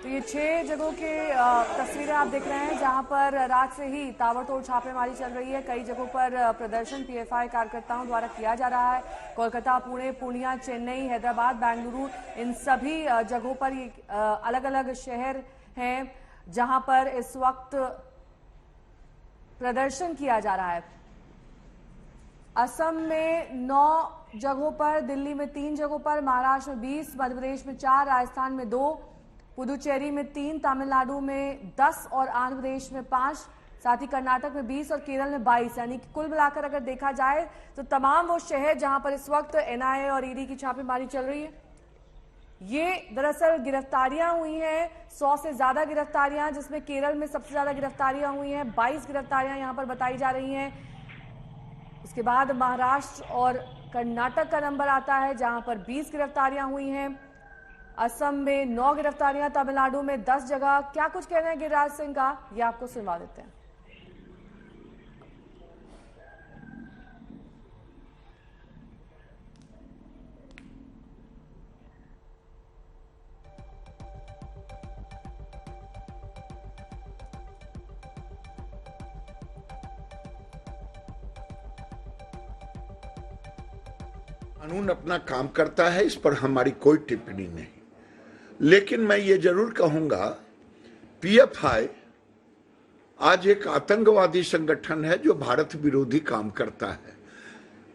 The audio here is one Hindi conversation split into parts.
तो ये 6 जगहों के तस्वीरें आप देख रहे हैं जहां पर रात से ही ताबड़तोड़ छापेमारी चल रही है। कई जगहों पर प्रदर्शन पीएफआई कार्यकर्ताओं द्वारा किया जा रहा है। कोलकाता, पुणे, पूर्णिया, चेन्नई, हैदराबाद, बेंगलुरु, इन सभी जगहों पर ये अलग अलग शहर हैं जहां पर इस वक्त प्रदर्शन किया जा रहा है। असम में 9 जगहों पर, दिल्ली में 3 जगहों पर, महाराष्ट्र में 20, मध्य प्रदेश में 4, राजस्थान में 2, पुदुचेरी में 3, तमिलनाडु में 10 और आंध्र प्रदेश में 5, साथ ही कर्नाटक में 20 और केरल में 22। यानी कि कुल मिलाकर अगर देखा जाए तो तमाम वो शहर जहां पर इस वक्त एनआईए और ईडी की छापेमारी चल रही है। ये दरअसल गिरफ्तारियां हुई हैं, 100 से ज्यादा गिरफ्तारियां, जिसमें केरल में सबसे ज्यादा गिरफ्तारियां हुई हैं, 22 गिरफ्तारियां यहां पर बताई जा रही हैं। उसके बाद महाराष्ट्र और कर्नाटक का नंबर आता है जहां पर 20 गिरफ्तारियां हुई हैं। असम में 9 गिरफ्तारियां, तमिलनाडु में 10 जगह। क्या कुछ कहना है गिरिराज सिंह का, ये आपको सुनवा देते हैं। कानून अपना काम करता है, इस पर हमारी कोई टिप्पणी नहीं। लेकिन मैं ये जरूर कहूंगा, पीएफआई आज एक आतंकवादी संगठन है जो भारत विरोधी काम करता है।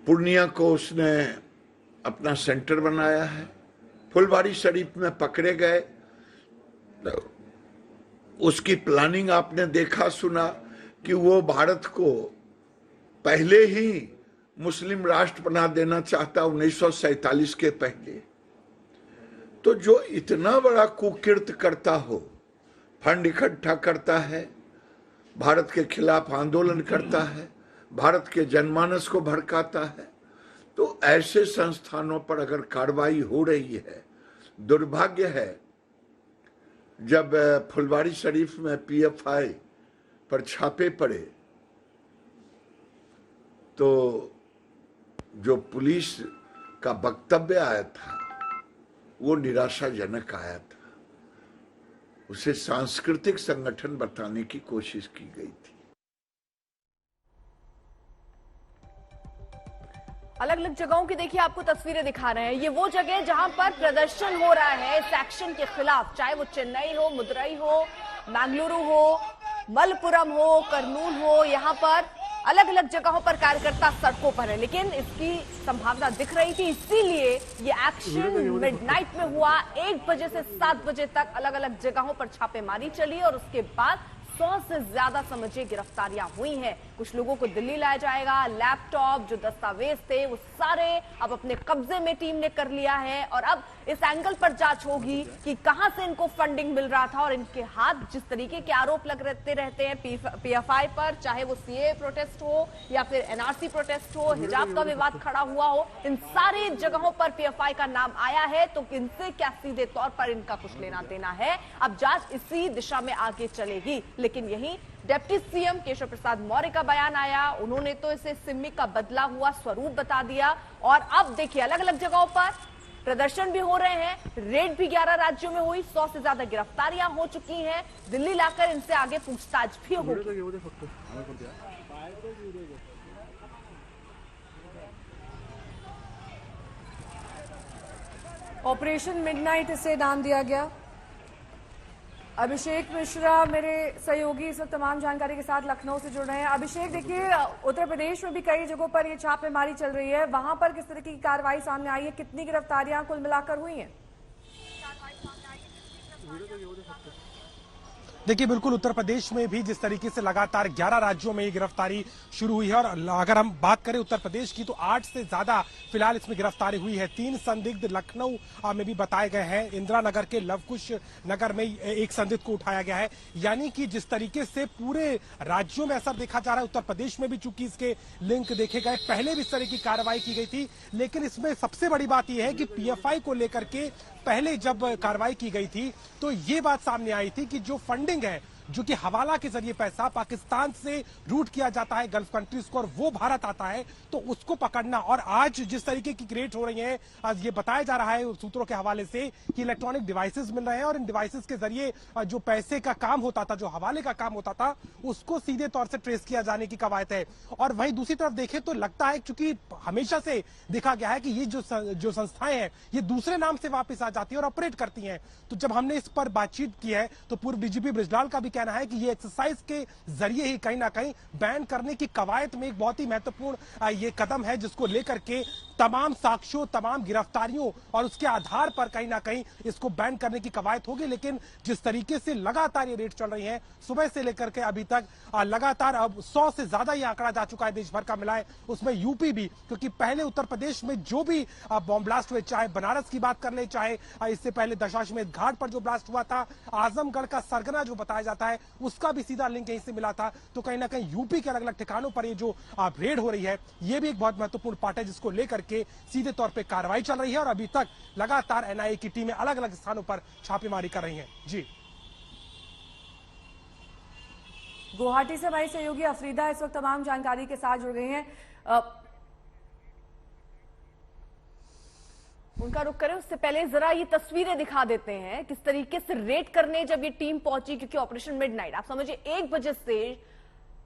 पूर्णिया को उसने अपना सेंटर बनाया है, फुलवारी शरीफ में पकड़े गए, उसकी प्लानिंग आपने देखा सुना कि वो भारत को पहले ही मुस्लिम राष्ट्र बना देना चाहता 1947 के पहले। तो जो इतना बड़ा कुकृत्य करता हो, फंड इकट्ठा करता है, भारत के खिलाफ आंदोलन करता है, भारत के जनमानस को भड़काता है, तो ऐसे संस्थानों पर अगर कार्रवाई हो रही है, दुर्भाग्य है जब फुलवारी शरीफ में पीएफआई पर छापे पड़े तो जो पुलिस का वक्तव्य आया था वो निराशाजनक आया था। उसे सांस्कृतिक संगठन बताने की कोशिश की गई थी। अलग अलग जगहों की देखिए आपको तस्वीरें दिखा रहे हैं। ये वो जगह जहां पर प्रदर्शन हो रहा है इस एक्शन के खिलाफ, चाहे वो चेन्नई हो, मदुरई हो, बेंगलुरु हो, मलप्पुरम हो, कर्नूल हो, यहाँ पर अलग अलग जगहों पर कार्यकर्ता सड़कों पर है। लेकिन इसकी संभावना दिख रही थी, इसीलिए ये एक्शन मिडनाइट में हुआ। 1 बजे से 7 बजे तक अलग अलग जगहों पर छापेमारी चली और उसके बाद 100 से ज्यादा समझिए गिरफ्तारियां हुई हैं। कुछ लोगों को दिल्ली लाया जाएगा, लैपटॉप, जो दस्तावेज थे वो सारे अब अपने कब्जे में टीम ने कर लिया है और अब इस एंगल पर जांच होगी कि कहां से इनको फंडिंग मिल रहा था और इनके हाथ जिस तरीके के आरोप लगते रहते हैं पीएफआई पर, चाहे वो सीए प्रोटेस्ट हो या फिर एनआरसी प्रोटेस्ट हो, हिजाब का विवाद खड़ा हुआ हो, इन सारी जगहों पर पीएफआई का नाम आया है। तो इनसे क्या सीधे तौर पर इनका कुछ लेना देना है? अब जांच इसी दिशा में आगे चलेगी। लेकिन यही डिप्टी सीएम केशव प्रसाद मौर्य का बयान आया, उन्होंने तो इसे सिम्मी का बदला हुआ स्वरूप बता दिया। और अब देखिए अलग अलग जगहों पर प्रदर्शन भी हो रहे हैं, रेड भी 11 राज्यों में हुई, 100 से ज्यादा गिरफ्तारियां हो चुकी हैं। दिल्ली लाकर इनसे आगे पूछताछ भी होगी। ऑपरेशन मिडनाइट इसे नाम दिया गया। अभिषेक मिश्रा मेरे सहयोगी इस वक्त तमाम जानकारी के साथ लखनऊ से जुड़ रहे हैं। अभिषेक, देखिए उत्तर प्रदेश में भी कई जगहों पर ये छापेमारी चल रही है, वहां पर किस तरह की कार्रवाई सामने आई है? कितनी गिरफ्तारियां कुल मिलाकर हुई हैं? देखिए बिल्कुल उत्तर प्रदेश में भी जिस तरीके से लगातार 11 राज्यों में ये गिरफ्तारी शुरू हुई है और अगर हम बात करें उत्तर प्रदेश की तो 8 से ज्यादा फिलहाल इसमें गिरफ्तारी हुई है। 3 संदिग्ध लखनऊ में भी बताए गए हैं, इंदिरा नगर के लवकुश नगर में एक संदिग्ध को उठाया गया है। यानी कि जिस तरीके से पूरे राज्यों में असर देखा जा रहा है, उत्तर प्रदेश में भी चूंकि इसके लिंक देखे गए, पहले भी इस तरह की कार्रवाई की गई थी। लेकिन इसमें सबसे बड़ी बात यह है कि पीएफआई को लेकर के पहले जब कार्रवाई की गई थी तो ये बात सामने आई थी कि जो फंडिंग है जो कि हवाला के जरिए पैसा पाकिस्तान से रूट किया जाता है गल्फ कंट्रीज को और वो भारत आता है, तो उसको पकड़ना। और आज जिस तरीके की क्रिएट हो रही है, आज ये बताया जा रहा है सूत्रों के हवाले से कि इलेक्ट्रॉनिक डिवाइसेस मिल रहे हैं और इन डिवाइसेस के जरिए जो पैसे का काम होता था, जो हवाले का काम होता था, उसको सीधे तौर से ट्रेस किया जाने की कवायद है। और वहीं दूसरी तरफ देखें तो लगता है, क्योंकि हमेशा से देखा गया है कि ये जो संस्थाएं हैं ये दूसरे नाम से वापस आ जाती है और ऑपरेट करती हैं। तो जब हमने इस पर बातचीत की है तो पूर्व डीजीपी बृजलाल का भी कहना है कि ये एक्सरसाइज के जरिए ही कहीं ना कहीं बैन करने की कवायद में एक बहुत ही महत्वपूर्ण ये कदम है, जिसको लेकर के तमाम साक्ष्यों, तमाम गिरफ्तारियों और उसके आधार पर कहीं ना कहीं इसको बैन करने की कवायद होगी। लेकिन जिस तरीके से लगातार ये रेड चल रही है सुबह से लेकर के अभी तक, लगातार अब 100 से ज्यादा ये आंकड़ा जा चुका है, देश भर का मिला है, उसमें यूपी भी, क्योंकि पहले उत्तर प्रदेश में जो भी बॉम्ब ब्लास्ट हुए, चाहे बनारस की बात कर ले, चाहे इससे पहले दशाश्वमेध घाट पर जो ब्लास्ट हुआ था, आजमगढ़ का सरगना जो बताया जाता है उसका भी सीधा लिंक यहीं से मिला था। तो कहीं ना कहीं यूपी के अलग अलग ठिकानों पर ये जो रेड हो रही है ये भी एक बहुत महत्वपूर्ण पार्ट है, जिसको लेकर के सीधे तौर पे कार्रवाई चल रही है और अभी तक लगातार एनआईए की टीमें अलग अलग स्थानों पर छापेमारी कर रही हैं। जी, गुवाहाटी से हमारी सहयोगी अफरीदा इस वक्त तमाम जानकारी के साथ जुड़ गई हैं। उनका रुख करें उससे पहले जरा ये तस्वीरें दिखा देते हैं किस तरीके से रेड करने जब ये टीम पहुंची, क्योंकि ऑपरेशन मिडनाइट, आप समझिए 1 बजे से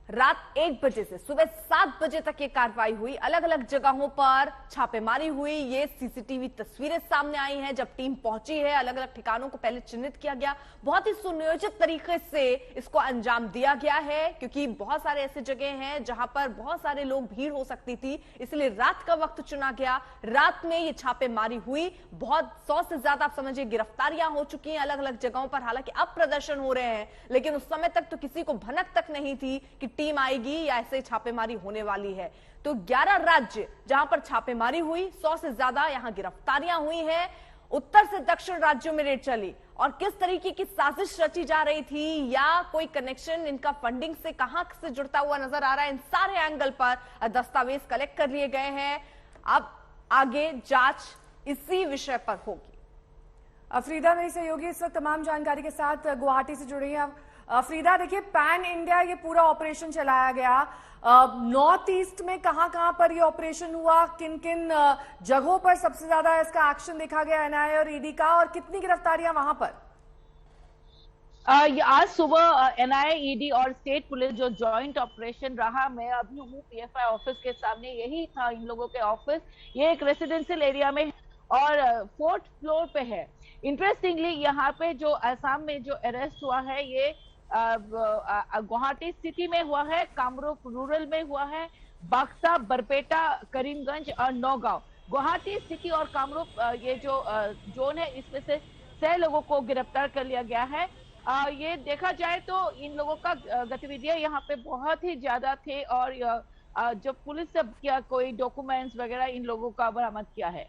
रात 1 बजे से सुबह 7 बजे तक ये कार्रवाई हुई, अलग अलग जगहों पर छापेमारी हुई। ये सीसीटीवी तस्वीरें सामने आई हैं जब टीम पहुंची है, अलग अलग ठिकानों को पहले चिन्हित किया गया, बहुत ही सुनियोजित तरीके से इसको अंजाम दिया गया है, क्योंकि बहुत सारे ऐसे जगह हैं जहां पर बहुत सारे लोग भीड़ हो सकती थी, इसलिए रात का वक्त चुना गया। रात में ये छापेमारी हुई, बहुत 100 से ज्यादा आप समझिए गिरफ्तारियां हो चुकी हैं अलग अलग जगहों पर। हालांकि अब प्रदर्शन हो रहे हैं, लेकिन उस समय तक तो किसी को भनक तक नहीं थी कि टीम आएगी या ऐसे छापेमारी होने वाली है। तो 11 राज्य जहां पर छापेमारी हुई, 100 से ज्यादा यहां गिरफ्तारियां हुई हैं। उत्तर से दक्षिण राज्यों में रेड चली और किस तरीके की साजिश रची जा रही थी या कोई कनेक्शन इनका फंडिंग से कहां से जुड़ता हुआ नजर आ रहा है, इन सारे एंगल पर दस्तावेज कलेक्ट कर लिए गए हैं। अब आगे जांच इसी विषय पर होगी। अफरीदा मेरी सहयोगी इस वक्त तमाम जानकारी के साथ गुवाहाटी से जुड़ी हैं। अफरीदा, देखिए पैन इंडिया ये पूरा ऑपरेशन चलाया गया, नॉर्थ ईस्ट में कहां कहां पर ये ऑपरेशन हुआ, किन किन जगहों पर सबसे ज्यादा इसका एक्शन देखा गया एनआईए और ईडी का, और कितनी गिरफ्तारियां वहां पर? आज सुबह एनआईए, ईडी और स्टेट पुलिस जो जॉइंट ऑपरेशन रहा, मैं अभी हूँ पीएफआई ऑफिस के सामने, यही था इन लोगों के ऑफिस। ये एक रेसिडेंशियल एरिया में और 4th फ्लोर पे है। इंटरेस्टिंगली यहाँ पे जो असम में जो अरेस्ट हुआ है ये गुवाहाटी सिटी में हुआ है, कामरूप रूरल में हुआ है, बक्सा, बरपेटा, करीमगंज और नौगांव। गुवाहाटी सिटी और कामरूप ये जो जोन है इसमें से 6 लोगों को गिरफ्तार कर लिया गया है। ये देखा जाए तो इन लोगों का गतिविधियां यहाँ पे बहुत ही ज्यादा थे और जब पुलिस से किया कोई डॉक्यूमेंट्स वगैरह इन लोगों का बरामद किया है।